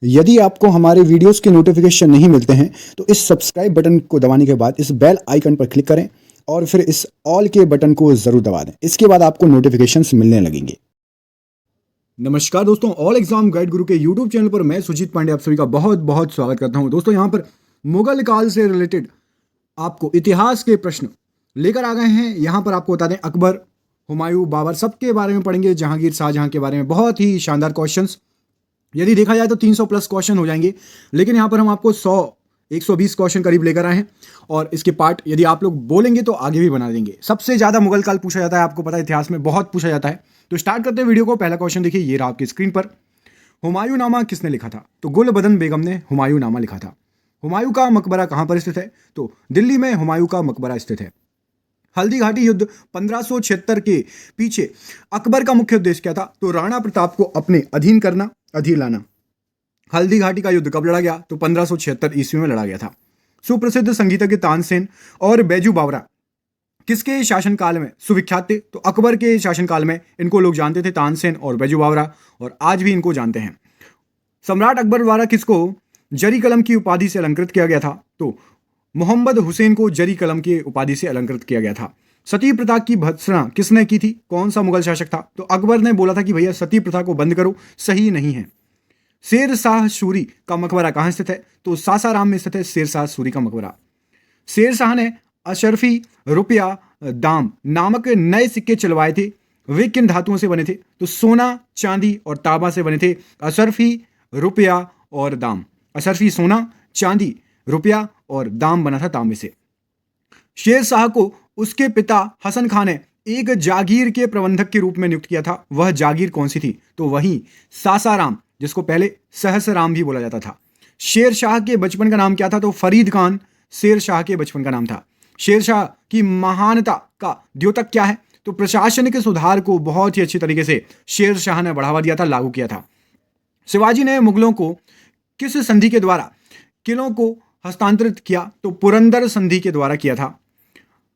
यदि आपको हमारे वीडियोस के नोटिफिकेशन नहीं मिलते हैं तो इस सब्सक्राइब बटन को दबाने के बाद इस बेल आइकन पर क्लिक करें और फिर इस ऑल के बटन को ज़रूर दबा दें। इसके बाद आपको नोटिफिकेशंस मिलने लगेंगे। नमस्कार दोस्तों, ऑल एग्जाम गाइड गुरु के यूट्यूब चैनल पर मैं सुजीत पांडे आप सभी का बहुत बहुत स्वागत करता हूं। दोस्तों, यहां पर मुगल काल से रिलेटेड आपको इतिहास के प्रश्न लेकर आ गए हैं। यहां पर आपको बता दें, अकबर, हुमायूं, बाबर सबके बारे में पढ़ेंगे, जहांगीर, शाहजहां के बारे में बहुत ही शानदार क्वेश्चंस। यदि देखा जाए तो 300 प्लस क्वेश्चन हो जाएंगे, लेकिन यहाँ पर हम आपको 120 क्वेश्चन करीब लेकर आए हैं और इसके पार्ट यदि आप लोग बोलेंगे तो आगे भी बना देंगे। सबसे ज़्यादा मुगल काल पूछा जाता है, आपको पता है इतिहास में बहुत पूछा जाता है। तो स्टार्ट करते हैं वीडियो को। पहला क्वेश्चन देखिए, ये रहा आपकी स्क्रीन पर। हुमायूं नामा किसने लिखा था? तो गुलबदन बेगम ने हुमायूं नामा लिखा था। हुमायूं का मकबरा कहाँ पर स्थित है? तो दिल्ली में हुमायूं का मकबरा स्थित है। हल्दी घाटी युद्ध 1576 के पीछे अकबर का मुख्य उद्देश्य क्या था? तो राणा प्रताप को अपने अधीन करना, अधीन लाना। हल्दी घाटी का युद्ध कब लड़ा गया? तो 1576 ईस्वी में लड़ा गया था। सुप्रसिद्ध संगीतज्ञ तानसेन और बैजू बावरा किसके शासनकाल में सुविख्यात थे? तो अकबर के शासनकाल में इनको लोग जानते थे, तानसेन और बैजू बावरा, और आज भी इनको जानते हैं। सम्राट अकबर द्वारा किसको जरी कलम की उपाधि से अलंकृत किया गया था? तो मोहम्मद हुसैन को जरी कलम की उपाधि से अलंकृत किया गया था। सती प्रथा की भत्सना किसने की थी? कौन सा मुगल शासक था? तो अकबर ने बोला था कि भैया सती प्रथा को बंद करो, सही नहीं है। शेर शाह सूरी का मकबरा कहाँ स्थित है? तो सासाराम में स्थित है शेर शाह सूरी का मकबरा। शेर शाह ने अशरफी, रुपया, दाम नामक नए सिक्के चलवाए थे। वे किन धातुओं से बने थे? तो सोना, चांदी और तांबा से बने थे। अशरफी, रुपया और दाम। अशरफी सोना, चांदी, रुपया और दाम बना था तांबे से। शेर शाह को उसके पिता हसन खान ने एक जागीर के प्रबंधक के रूप में नियुक्त किया था। वह जागीर कौन सी थी? तो वही सासाराम, जिसको पहले सहसराम भी बोला जाता था। शेर शाह के बचपन का नाम क्या था? तो फरीद खान शेर शाह के बचपन का नाम था। शेर शाह की महानता का द्योतक क्या है? तो प्रशासनिक सुधार को बहुत ही अच्छी तरीके से शेर शाह ने बढ़ावा दिया था, लागू किया था। शिवाजी ने मुगलों को किस संधि के द्वारा किलों को हस्तांतरित किया? तो पुरंदर संधि के द्वारा किया था।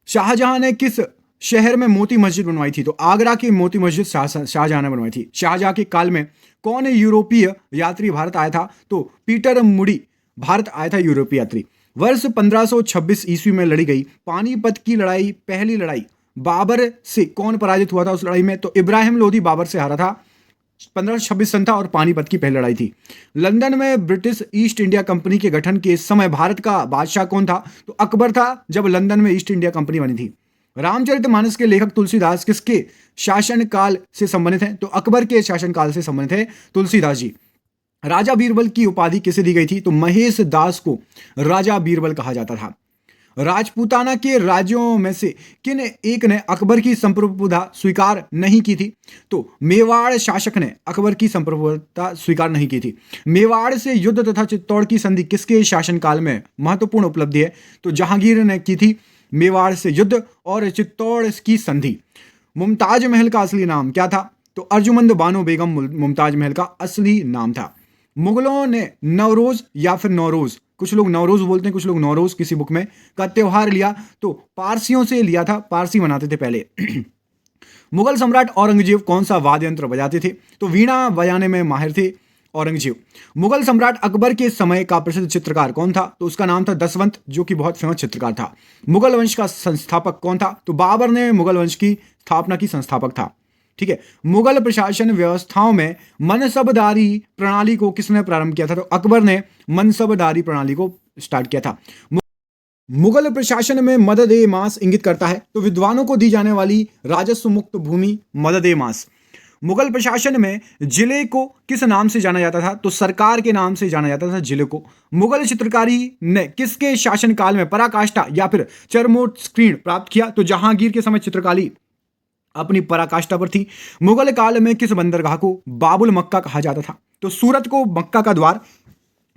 शाहजहां ने किस शहर में मोती मस्जिद बनवाई थी? तो आगरा की मोती मस्जिद शाहजहां ने बनवाई थी। शाहजहां के काल में कौन यूरोपीय यात्री भारत आया था? तो पीटर मुडी भारत आया था, यूरोपीय यात्री। वर्ष 1526 ईस्वी में लड़ी गई पानीपत की लड़ाई, पहली लड़ाई, बाबर से कौन पराजित हुआ था उस लड़ाई में? तो इब्राहिम लोधी बाबर से हारा था। 1526 सन था और पानीपत की पहली लड़ाई थी। लंदन में ब्रिटिश ईस्ट इंडिया कंपनी के गठन के समय भारत का बादशाह कौन था? तो अकबर था, जब लंदन में ईस्ट इंडिया कंपनी बनी थी। रामचरितमानस के लेखक तुलसीदास किसके शासनकाल से संबंधित हैं? तो अकबर के शासनकाल से संबंधित है तुलसीदास जी। राजा बीरबल की उपाधि किसे दी गई थी? तो महेश दास को राजा बीरबल कहा जाता था। राजपूताना के राज्यों में से किन एक ने अकबर की संप्रभुता स्वीकार नहीं की थी? तो मेवाड़ शासक ने अकबर की संप्रभुता स्वीकार नहीं की थी। मेवाड़ से युद्ध तथा चित्तौड़ की संधि किसके शासनकाल में महत्वपूर्ण उपलब्धि है? तो जहांगीर ने की थी मेवाड़ से युद्ध और चित्तौड़ की संधि। मुमताज महल का असली नाम क्या था? तो अर्जुमंद बानो बेगम मुमताज महल का असली नाम था। मुगलों ने नवरोज या फिर नौरोज, कुछ लोग नवरोज बोलते हैं, कुछ लोग नौरोज, किसी बुक में का त्योहार लिया तो पारसियों से लिया था, पारसी मनाते थे पहले। मुगल सम्राट औरंगजेब कौन सा वाद्य यंत्र बजाते थे? तो वीणा बजाने में माहिर थे औरंगजेब। मुगल सम्राट अकबर के समय का प्रसिद्ध चित्रकार कौन था? तो उसका नाम था दसवंत, जो कि बहुत फेमस चित्रकार था। मुगल वंश का संस्थापक कौन था? तो बाबर ने मुगल वंश की स्थापना की संस्थापक था। ठीक है। मुगल प्रशासन व्यवस्थाओं में मनसबदारी प्रणाली को किसने प्रारंभ किया था? तो अकबर ने मनसबदारी प्रणाली को स्टार्ट किया था। मुगल प्रशासन में मदद ए मास इंगित करता है, तो विद्वानों को दी जाने वाली राजस्व मुक्त भूमि मदद ए मास। मुगल प्रशासन में जिले को किस नाम से जाना जाता था? तो सरकार के नाम से जाना जाता था जिले को। मुगल चित्रकारी ने किसके शासनकाल में पराकाष्ठा या फिर चरमोत्कर्ष प्राप्त किया? तो जहांगीर के समय चित्रकारी अपनी पराकाष्ठा पर थी। मुगल काल में किस बंदरगाह को बाबुल मक्का कहा जाता था? तो सूरत को मक्का का द्वार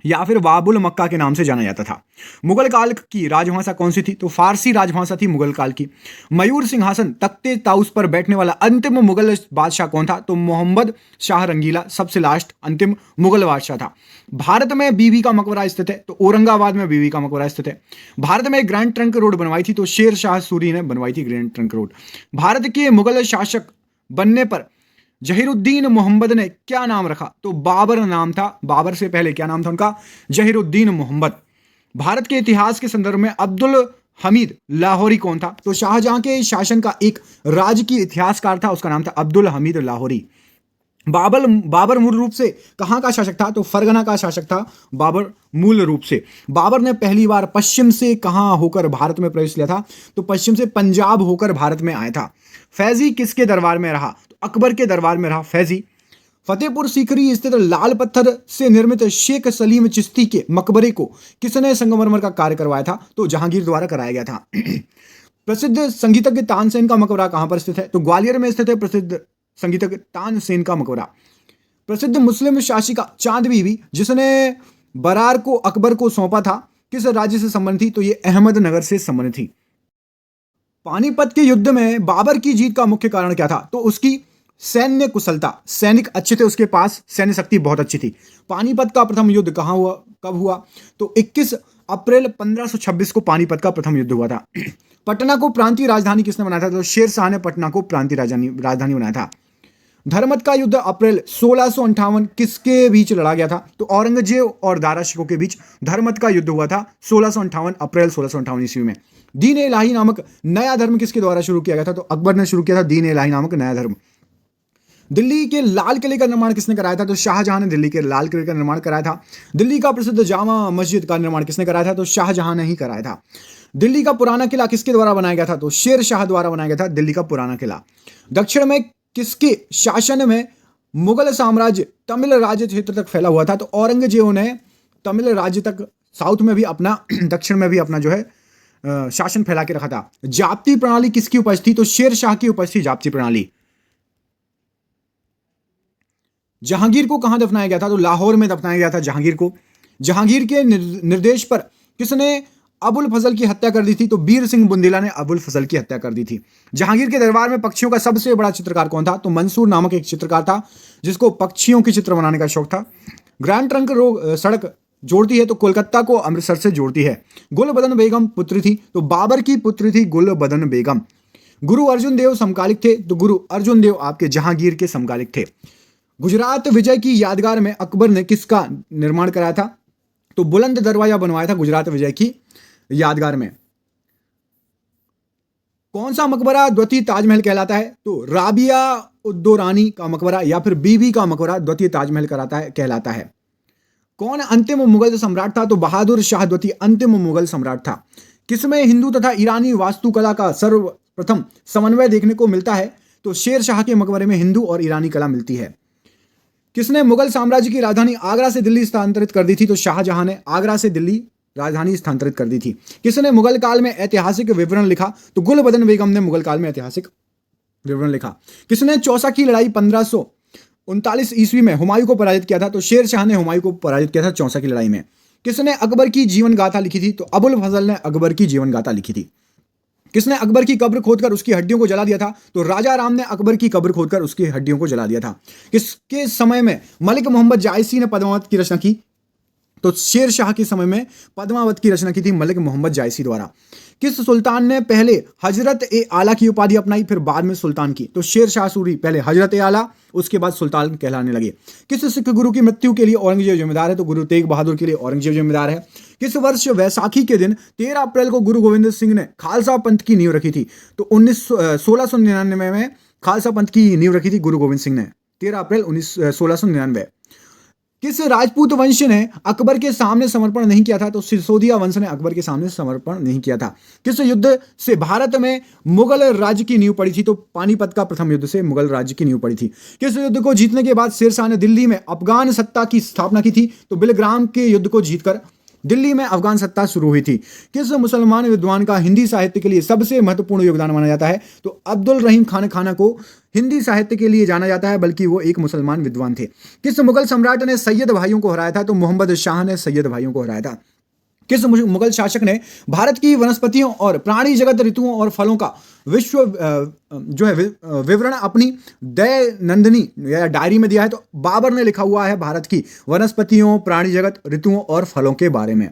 या फिर बाबुल मक्का के नाम से जाना जाता था। मुगल काल की राजभाषा कौन सी थी? तो फारसी राजभाषा थी मुगल काल की। मयूर सिंहासन तख्ते ताउस पर बैठने वाला अंतिम मुगल बादशाह कौन था? तो मोहम्मद शाह रंगीला सबसे लास्ट अंतिम मुगल बादशाह था। भारत में बीबी का मकबरा स्थित है, तो औरंगाबाद में बीबी का मकबरा स्थित है। भारत में ग्रैंड ट्रंक रोड बनवाई थी, तो शेर शाह सूरी ने बनवाई थी ग्रैंड ट्रंक रोड। भारत के मुगल शासक बनने पर जहीरुद्दीन मोहम्मद ने क्या नाम रखा? तो बाबर नाम था। बाबर से पहले क्या नाम था उनका? जहीरुद्दीन मोहम्मद। भारत के इतिहास के संदर्भ में अब्दुल हमीद लाहौरी कौन था? तो शाहजहां के शासन का एक राजकीय इतिहासकार था, उसका नाम था अब्दुल हमीद लाहौरी। बाबर मूल रूप से कहां का शासक था? तो फरगना का शासक था बाबर मूल रूप से। बाबर ने पहली बार पश्चिम से कहां होकर भारत में प्रवेश लिया था? तो पश्चिम से पंजाब होकर भारत में आया था। फैजी किसके दरबार में रहा? तो अकबर के दरबार में रहा फैजी। फतेहपुर सीकरी स्थित लाल पत्थर से निर्मित शेख सलीम चिश्ती के मकबरे को किसने संगमरमर का कार्य करवाया था? तो जहांगीर द्वारा कराया गया था। प्रसिद्ध संगीतज्ञ तानसेन का मकबरा कहां पर स्थित है? तो ग्वालियर में स्थित है प्रसिद्ध संगीतज्ञ तानसेन का मकबरा। प्रसिद्ध मुस्लिम शासिका चांद बीबी जिसने बरार को अकबर को सौंपा था, किस राज्य से संबंधित थी? तो ये अहमदनगर से संबंधित थी। पानीपत के युद्ध में बाबर की जीत का मुख्य कारण क्या था? तो उसकी सैन्य कुशलता, सैनिक अच्छे थे उसके पास, सैन्य शक्ति बहुत अच्छी थी। पानीपत का प्रथम युद्ध कहां हुआ, कब हुआ? तो 21 अप्रैल 1526 को पानीपत का प्रथम युद्ध हुआ था। पटना को प्रांतीय राजधानी किसने बनाया था? तो शेर शाह ने पटना को प्रांतीय राजधानी बनाया था। धर्मत का युद्ध अप्रैल 1658 किसके बीच लड़ा गया था? तो औरंगजेब और दारा शिकोह के बीच धर्मत का युद्ध हुआ था 1658 अप्रैल 1658 ईस्वी में। दीन इलाही नामक नया धर्म किसके द्वारा शुरू किया गया था? तो अकबर ने शुरू किया था दीन इलाही नामक नया धर्म। दिल्ली के लाल किले का निर्माण किसने कराया था? तो शाहजहां ने दिल्ली के लाल किले का निर्माण कराया था। दिल्ली का प्रसिद्ध जामा मस्जिद का निर्माण किसने कराया था? तो शाहजहां ने ही कराया था। दिल्ली का पुराना किला किसके द्वारा बनाया गया था? तो शेर शाह द्वारा बनाया गया था दिल्ली का पुराना किला। दक्षिण में किसके शासन में मुगल साम्राज्य तमिल राज्य क्षेत्र तक फैला हुआ था? तो औरंगजेब ने तमिल राज्य तक, साउथ में भी अपना, दक्षिण में भी अपना जो है शासन फैला के रखा था। जाप्ती प्रणाली किसकी उपज थी? तो शेर शाह की उपज थी जाप्ती प्रणाली। जहांगीर को कहां दफनाया गया था? तो लाहौर में दफनाया गया था जहांगीर को। जहांगीर के निर्देश पर किसने अबुल फजल की हत्या कर दी थी? तो बीर सिंह बुंदेला ने अबुल फजल की हत्या कर दी थी। जहांगीर के दरबार में पक्षियों का सबसे बड़ा चित्रकार कौन था? तो मंसूर नामक एक चित्रकार था जिसको पक्षियों के चित्र बनाने का शौक था। ग्रैंड ट्रंक सड़क जोड़ती है तो कोलकाता को अमृतसर से जोड़ती है। गुलबदन बेगम पुत्री थी, तो बाबर की पुत्री थी गुलबदन बेगम। गुरु अर्जुन देव समकालिक थे, तो गुरु अर्जुन देव आपके जहांगीर के समकालिक थे। गुजरात विजय की यादगार में अकबर ने किसका निर्माण कराया था? तो बुलंद दरवाजा बनवाया था गुजरात विजय की यादगार में। कौन सा मकबरा द्वितीय ताजमहल कहलाता है? तो राबिया उद्दौरानी का मकबरा या फिर बीबी का मकबरा द्वितीय ताजमहल कहलाता है। कौन अंतिम मुगल सम्राट था? तो बहादुर शाह द्वितीय अंतिम मुगल सम्राट था। किसमें हिंदू तथा ईरानी वास्तुकला का सर्वप्रथम समन्वय देखने को मिलता है? तो शेर शाह के मकबरे में हिंदू और ईरानी कला मिलती है। किसने मुगल साम्राज्य की राजधानी आगरा से दिल्ली स्थानांतरित कर दी थी? तो शाहजहां ने आगरा से दिल्ली राजधानी स्थानांतरित कर दी थी। किसने मुगल काल में ऐतिहासिक विवरण लिखा? तो गुलबदन बेगम ने मुगल काल में ऐतिहासिक विवरण लिखा। किसने चौसा की लड़ाई 1539 ईस्वी में हुमायूं को पराजित किया था? तो शेर शाह ने हुमायूं को पराजित किया था चौसा की लड़ाई में। किसने अकबर की जीवन गाथा लिखी थी? तो अबुल फजल ने अकबर की जीवन गाथा लिखी थी। किसने अकबर की कब्र खोदकर उसकी हड्डियों को जला दिया था? तो राजा राम ने अकबर की कब्र खोदकर उसकी हड्डियों को जला दिया था। किसके समय में मलिक मोहम्मद जायसी ने पद्मावत की रचना की? तो शेर शाह के समय में पद्मावत की रचना की थी मलिक मोहम्मद जायसी द्वारा। किस सुल्तान ने पहले हजरत ए आला की उपाधि अपनाई फिर बाद में सुल्तान की? तो शेर शाह सूरी पहले हजरत ए आला, उसके बाद सुल्तान कहलाने लगे। किस सिख गुरु की मृत्यु के लिए औरंगजेब जिम्मेदार है? तो गुरु तेग बहादुर के लिए औरंगजेब जिम्मेदार है। किस वर्ष वैसाखी के दिन 13 अप्रैल को गुरु गोविंद सिंह ने खालसा पंथ की नींव रखी थी? तो 1699 में खालसा पंथ की नींव रखी थी गुरु गोविंद सिंह ने, 13 अप्रैल 1699। किस राजपूत वंश ने अकबर के सामने समर्पण नहीं किया था? तो सिसोदिया वंश ने अकबर के सामने समर्पण नहीं किया था। किस युद्ध से भारत में मुगल राज्य की नींव पड़ी थी? तो पानीपत का प्रथम युद्ध से मुगल राज्य की नींव पड़ी थी। किस युद्ध को जीतने के बाद शेर शाह ने दिल्ली में अफगान सत्ता की स्थापना की थी? तो बिलग्राम के युद्ध को जीतकर दिल्ली में अफगान सत्ता शुरू हुई थी। किस मुसलमान विद्वान का हिंदी साहित्य के लिए सबसे महत्वपूर्ण योगदान माना जाता है? तो अब्दुल रहीम खान को हिंदी साहित्य के लिए जाना जाता है, बल्कि वो एक मुसलमान विद्वान थे। किस मुगल सम्राट ने सैयद भाइयों को हराया था? तो मोहम्मद शाह ने सैयद भाइयों को हराया था। किस मुगल शासक ने भारत की वनस्पतियों और प्राणी जगत, ऋतुओं और फलों का विश्व जो है विवरण अपनी दैनंदिनी या डायरी में दिया है? तो बाबर ने लिखा हुआ है भारत की वनस्पतियों, प्राणी जगत, ऋतुओं और फलों के बारे में।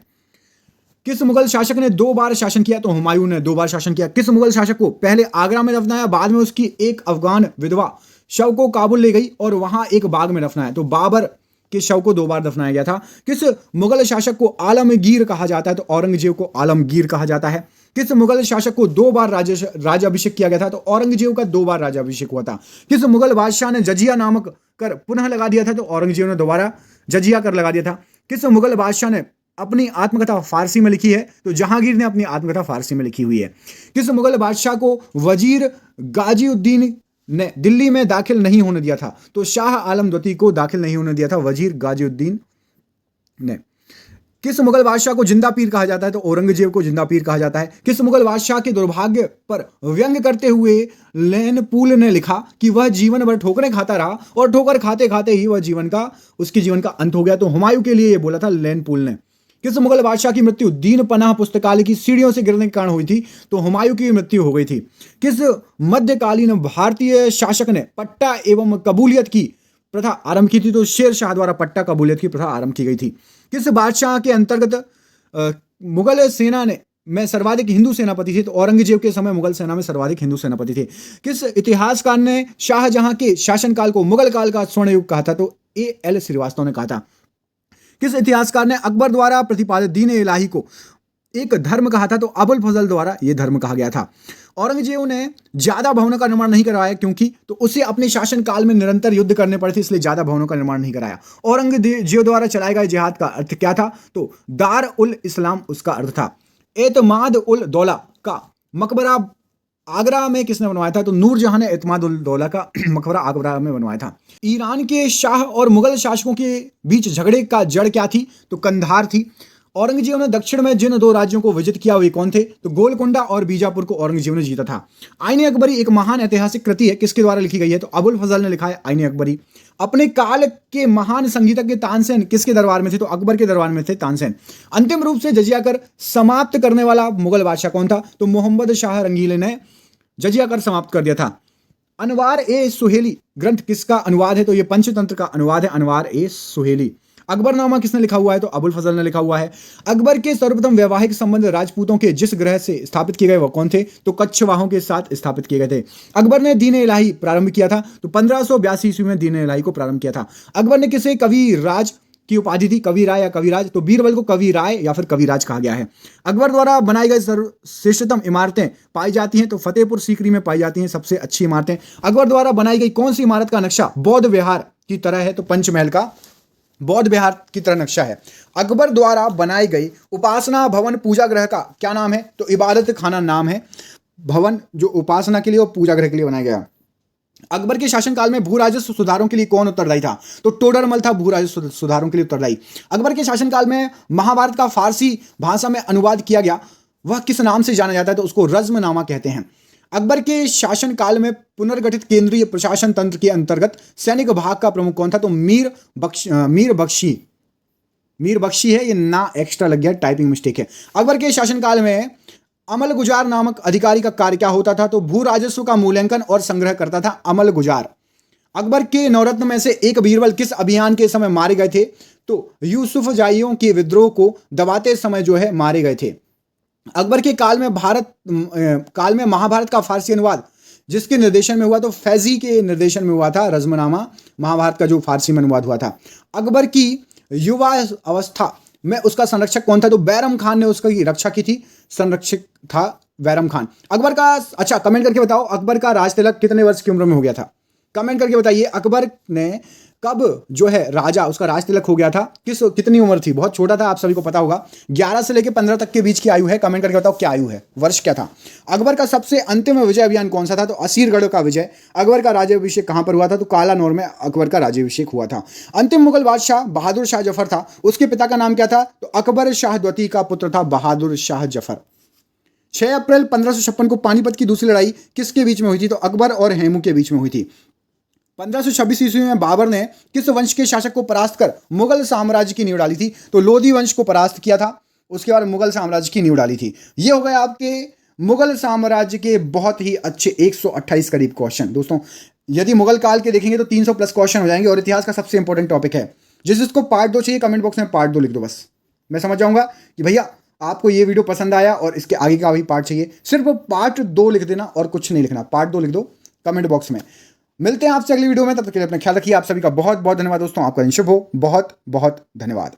किस मुगल शासक ने 2 बार शासन किया? तो हुमायूं ने 2 बार शासन किया। किस मुगल शासक को पहले आगरा में दफनाया, बाद में उसकी एक अफगान विधवा शव को काबुल ले गई और वहां एक बाग में दफनाया। तो बाबर के शव को 2 बार दफनाया गया था। किस मुगल शासक को आलमगीर कहा जाता है? तो औरंगजेब को आलमगीर कहा जाता है। किस मुगल शासक को 2 बार राजाभिषेक किया गया था? तो औरंगजेब का 2 बार राजाभिषेक हुआ था। किस मुगल बादशाह ने जजिया नामक कर पुनः लगा दिया था? तो औरंगजेब ने दोबारा जजिया कर लगा दिया था। किस मुगल बादशाह ने अपनी आत्मकथा फारसी में लिखी है? तो जहांगीर ने अपनी आत्मकथा फारसी में लिखी हुई है। किस मुगल बादशाह को वजीर गाजीउद्दीन ने दिल्ली में दाखिल नहीं होने दिया था? तो शाह आलम द्वितीय को दाखिल नहीं होने दिया था वजीर गाजीउद्दीन ने। किस मुगल बादशाह को जिंदा पीर कहा जाता है? तो औरंगजेब को जिंदा पीर कहा जाता है। किस मुगल बादशाह के दुर्भाग्य पर व्यंग करते हुए लैनपूल ने लिखा कि वह जीवन भर ठोकरें खाता रहा और ठोकर खाते खाते ही उसके जीवन का अंत हो गया? तो हुमायूं के लिए यह बोला था लैनपूल ने। किस मुगल बादशाह की मृत्यु दीन पनाह पुस्तकालय की सीढ़ियों से गिरने के कारण हुई थी? तो हुमायूं की मृत्यु हो गई थी। किस मध्यकालीन भारतीय शासक ने पट्टा एवं कबूलियत की प्रथा आरंभ की थी? तो शेर शाह द्वारा पट्टा कबूलियत की प्रथा आरंभ की गई थी। किस बादशाह के अंतर्गत मुगल सेना में सर्वाधिक हिंदू सेनापति थे? तो औरंगजेब के समय मुगल सेना में सर्वाधिक हिंदू सेनापति थे। किस इतिहासकार ने शाहजहां के शासनकाल को मुगल काल का स्वर्ण युग कहा था? तो A.L. श्रीवास्तव ने कहा था। किस इतिहासकार ने अकबर द्वारा प्रतिपादित दीन इलाही को एक धर्म कहा था? तो अबुल फजल द्वारा यह धर्म कहा गया था। औरंगजेब ने ज्यादा भवनों का निर्माण नहीं कराया, क्योंकि तो उसे अपने शासन काल में निरंतर युद्ध करने पड़े थे, इसलिए ज्यादा भवनों का निर्माण नहीं कराया। औरंगजेब द्वारा चलाए गए जिहाद का अर्थ क्या था? तो दार उल इस्लाम उसका अर्थ था। एतमाद उल दौला का मकबरा आगरा में किसने बनवाया था? तो नूरजहां ने एतमाद उल दौला का मकबरा आगरा में बनवाया था। ईरान के शाह और मुगल शासकों के बीच झगड़े का जड़ क्या थी? तो कंधार थी। औरंगजेब ने दक्षिण में जिन 2 राज्यों को विजित किया वे कौन थे? तो गोलकोंडा और बीजापुर को औरंगजेब ने जीता था। आईन अकबरी एक महान ऐतिहासिक कृति है, किसके द्वारा लिखी गई है? तो अबुल फजल ने लिखा है आईन अकबरी। अपने काल के महान संगीतज्ञ तानसेन किसके दरबार में थे? तो अकबर के दरबार में थे तानसेन। अंतिम रूप से जजिया कर समाप्त करने वाला मुगल बादशाह कौन था? तो मोहम्मद शाह रंगीले ने जजिया कर समाप्त कर दिया था। अनवार ए सुहेली ग्रंथ किसका अनुवाद है? तो यह पंचतंत्र का अनुवाद है, अनवार ए सुहेली। अकबरनामा किसने लिखा हुआ है? तो अबुल फजल ने लिखा हुआ है। अकबर के सर्वप्रथम वैवाहिक संबंध राजपूतों के जिस ग्रह से स्थापित किए गए वह कौन थे? तो कच्छवाहों के साथ स्थापित किए गए थे। अकबर ने दीन इलाही प्रारंभ किया था? तो 1582 ईस्वी में दीन इलाही को प्रारंभ किया था। अकबर ने किसे कवि राज की उपाधि थी? कवि राय या कविराज? तो बीरबल को कवि राय या फिर कविराज कहा गया है। अकबर द्वारा बनाई गई श्रेष्ठतम इमारतें पाई जाती हैं? तो फतेहपुर सीकरी में पाई जाती हैं सबसे अच्छी इमारतें। अकबर द्वारा बनाई गई कौन सी इमारत का नक्शा बौद्ध विहार की तरह है? तो पंचमहल का बौद्ध विहार की तरह नक्शा है। अकबर द्वारा बनाई गई उपासना भवन पूजा ग्रह का क्या नाम है? तो इबादत खाना नाम है भवन जो उपासना के लिए और पूजा ग्रह के लिए बनाया गया। अकबर के शासनकाल में भू राजस्व सुधारों के लिए कौन उत्तरदायी था? तो टोडरमल था भू राजस्व सुधारों के लिए उत्तरदायी। अकबर के शासनकाल में महाभारत का फारसी भाषा में अनुवाद किया गया, वह किस नाम से जाना जाता है? तो उसको रज्मनामा कहते हैं। अकबर के शासनकाल में पुनर्गठित केंद्रीय प्रशासन तंत्र के अंतर्गत सैनिक भाग का प्रमुख कौन था? तो मीर बख्शी है, ये ना एक्स्ट्रा लग गया, टाइपिंग मिस्टेक है। अकबर के शासनकाल में अमल गुजार नामक अधिकारी का कार्य क्या होता था? तो भू राजस्व का मूल्यांकन और संग्रह करता था अमल गुजार। अकबर के नवरत्न में से एक बीरबल किस अभियान के समय मारे गए थे? तो यूसुफ जाइयों के विद्रोह को दबाते समय जो है मारे गए थे। अकबर के काल में महाभारत का फारसी अनुवाद जिसके निर्देशन में हुआ? तो फैजी के निर्देशन में हुआ था रज्मनामा, महाभारत का जो फारसी में अनुवाद हुआ था। अकबर की युवा अवस्था में उसका संरक्षक कौन था? तो बैरम खान ने उसकी रक्षा की थी, संरक्षक था बैरम खान। अकबर का, अच्छा कमेंट करके बताओ, अकबर का राज तिलक कितने वर्ष की उम्र में हो गया था? कमेंट करके बताइए। अकबर ने कब जो है राजा उसका राज तिलक हो गया था, कितनी उम्र थी? बहुत छोटा था, आप सभी को पता होगा। 11 से लेकर 15 तक के बीच की आयु है। कमेंट करके बताओ क्या आयु है, वर्ष क्या था। अकबर का सबसे अंतिम विजय अभियान कौन सा था? तो असीरगढ़ का विजय। अकबर का राज्याभिषेक कहां पर हुआ था? तो कालानौर में अकबर का राज्याभिषेक हुआ था। अंतिम मुगल बादशाह बहादुर शाह जफर था, उसके पिता का नाम क्या था? तो अकबर शाह द्वितीय का पुत्र था बहादुर शाह जफर। 6 अप्रैल 1556 को पानीपत की दूसरी लड़ाई किसके बीच में हुई थी? तो अकबर और हेमू के बीच में हुई थी। 1526 ईस्वी में बाबर ने किस वंश के शासक को परास्त कर मुगल साम्राज्य की नींव डाली थी? तो लोधी वंश को परास्त किया था, उसके बाद मुगल साम्राज्य की नींव डाली थी। ये हो गए आपके मुगल साम्राज्य के बहुत ही अच्छे 128 करीब क्वेश्चन। दोस्तों यदि मुगल काल के देखेंगे तो 300 प्लस क्वेश्चन हो जाएंगे और इतिहास का सबसे इंपॉर्टेंट टॉपिक है। जिसको पार्ट 2 चाहिए कमेंट बॉक्स में पार्ट 2 लिख दो, बस मैं समझ जाऊंगा कि भैया आपको ये वीडियो पसंद आया और इसके आगे का भी पार्ट चाहिए। सिर्फ पार्ट 2 लिख देना और कुछ नहीं लिखना, पार्ट 2 लिख दो कमेंट बॉक्स में। मिलते हैं आपसे अगली वीडियो में, तब तक के लिए अपना ख्याल रखिए। आप सभी का बहुत बहुत धन्यवाद दोस्तों, आपका दिन शुभ हो। बहुत बहुत धन्यवाद।